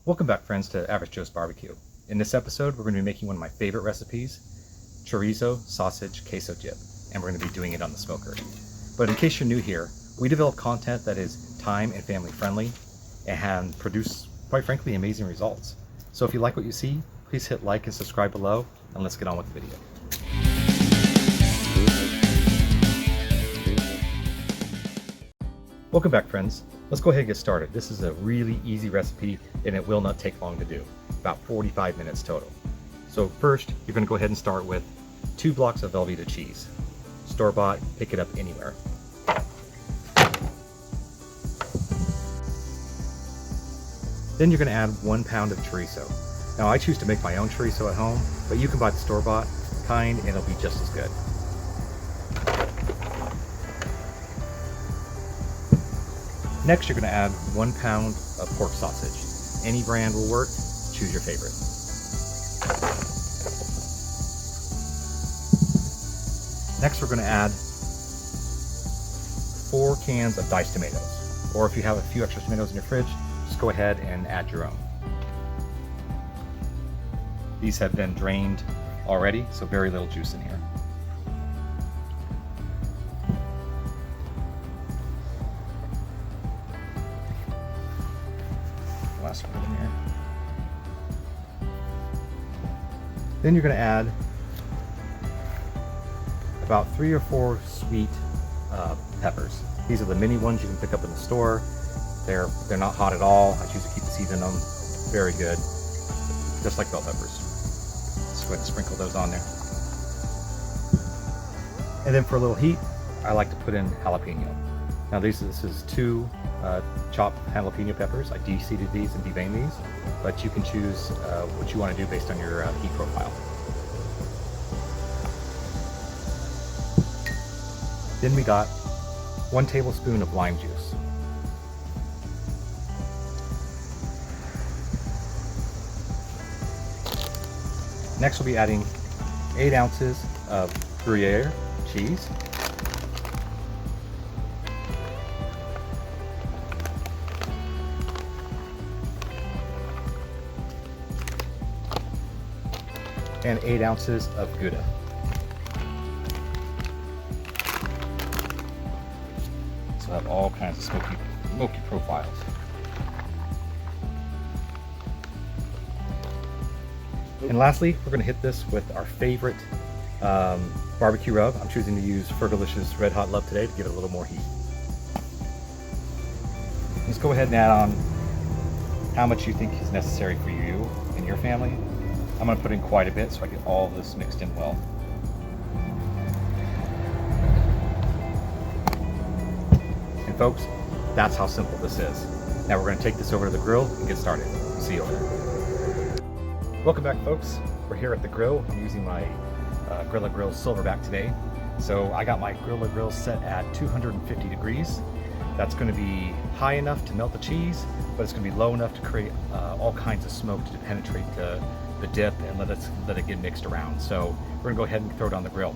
Welcome back, friends, to Average Joe's Barbecue. In this episode, we're going to be making one of my favorite recipes, Chorizo Sausage Queso Dip, and we're going to be doing it on the smoker. But in case you're new here, we develop content that is time and family friendly and produce, quite frankly, amazing results. So if you like what you see, please hit like and subscribe below, and let's get on with the video. Welcome back, friends. Let's go ahead and get started. This is a really easy recipe and it will not take long to do, about 45 minutes total. So first, you're going to go ahead and start with 2 blocks of Velveeta cheese. Store-bought, pick it up anywhere. Then you're going to add 1 pound of chorizo. Now I choose to make my own chorizo at home, but you can buy the store-bought kind and it'll be just as good. Next, you're going to add 1 pound of pork sausage. Any brand will work, choose your favorite. Next, we're going to add 4 cans of diced tomatoes. Or if you have a few extra tomatoes in your fridge, just go ahead and add your own. These have been drained already, so very little juice in here. Last one in here. Then you're going to add about 3 or 4 sweet peppers. These are the mini ones you can pick up in the store. They're not hot at all. I choose to keep the seeds in them. Very good, just like bell peppers. Just go ahead and sprinkle those on there. And then for a little heat, I like to put in jalapeno. Now this is 2 chopped jalapeno peppers. I de-seeded these and deveined these, but you can choose what you want to do based on your heat profile. Then we got 1 tablespoon of lime juice. Next we'll be adding 8 ounces of Gruyere cheese. And 8 ounces of Gouda. So have all kinds of smoky profiles. And lastly, we're going to hit this with our favorite barbecue rub. I'm choosing to use Fergalicious Red Hot Love today to give it a little more heat. Let's go ahead and add on how much you think is necessary for you and your family. I'm going to put in quite a bit so I get all of this mixed in well. And folks, that's how simple this is. Now we're going to take this over to the grill and get started. See you over there. Welcome back, folks. We're here at the grill. I'm using my Grilla Grill Silverback today. So I got my Grilla Grill set at 250 degrees. That's going to be high enough to melt the cheese, but it's going to be low enough to create all kinds of smoke to penetrate the dip and let it get mixed around. So we're gonna go ahead and throw it on the grill.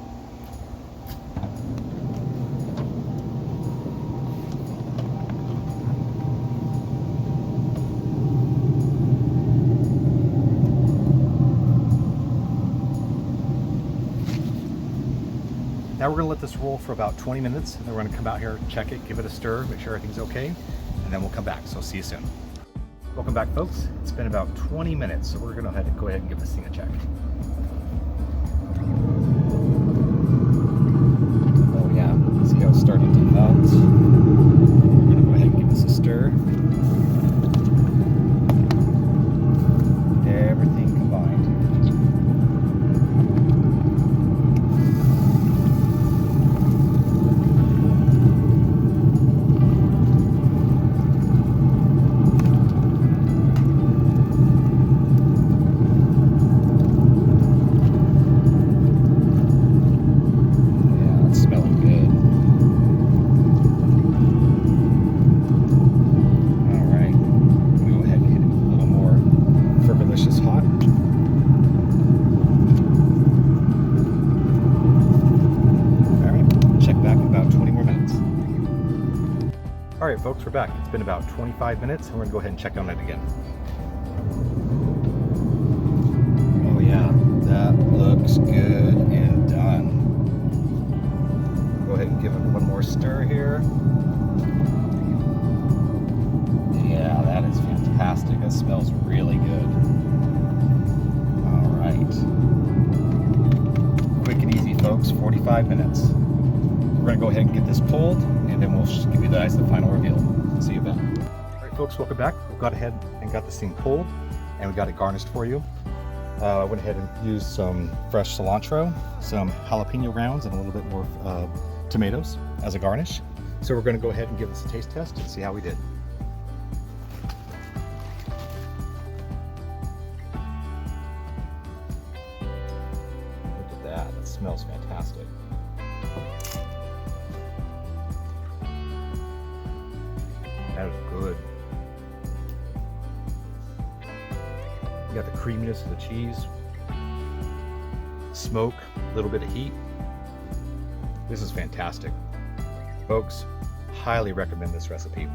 Now we're gonna let this roll for about 20 minutes, and then we're gonna come out here, check it, give it a stir, make sure everything's okay, and then we'll come back. So see you soon. Welcome back, folks. It's been about 20 minutes, so we're going to go ahead and give this thing a check. Oh yeah, see how it's starting to melt. We're going to go ahead and give this a stir. Everything combined. Alright folks, we're back. It's been about 25 minutes and we're going to go ahead and check on it again. Oh yeah, that looks good and done. Go ahead and give it one more stir here. Yeah, that is fantastic. That smells really good. All right. Quick and easy, folks, 45 minutes. We're gonna go ahead and get this pulled, and then we'll give you guys the final reveal. See you then. All right, folks, welcome back. We've got ahead and got this thing pulled, and we got it garnished for you. I went ahead and used some fresh cilantro, some jalapeno rounds, and a little bit more tomatoes as a garnish. So we're gonna go ahead and give this a taste test and see how we did. Look at that, it smells fantastic. That is good. You got the creaminess of the cheese, smoke, a little bit of heat. This is fantastic. Folks, highly recommend this recipe.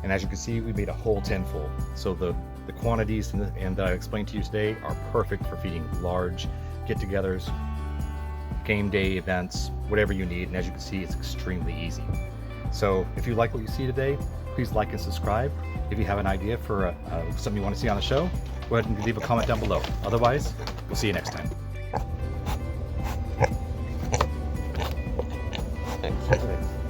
And as you can see, we made a whole 10 full. So the quantities and that I explained to you today are perfect for feeding large get-togethers, game day events, whatever you need. And as you can see, it's extremely easy. So if you like what you see today, please like and subscribe. If you have an idea for something you want to see on the show, go ahead and leave a comment down below. Otherwise, we'll see you next time. Thanks.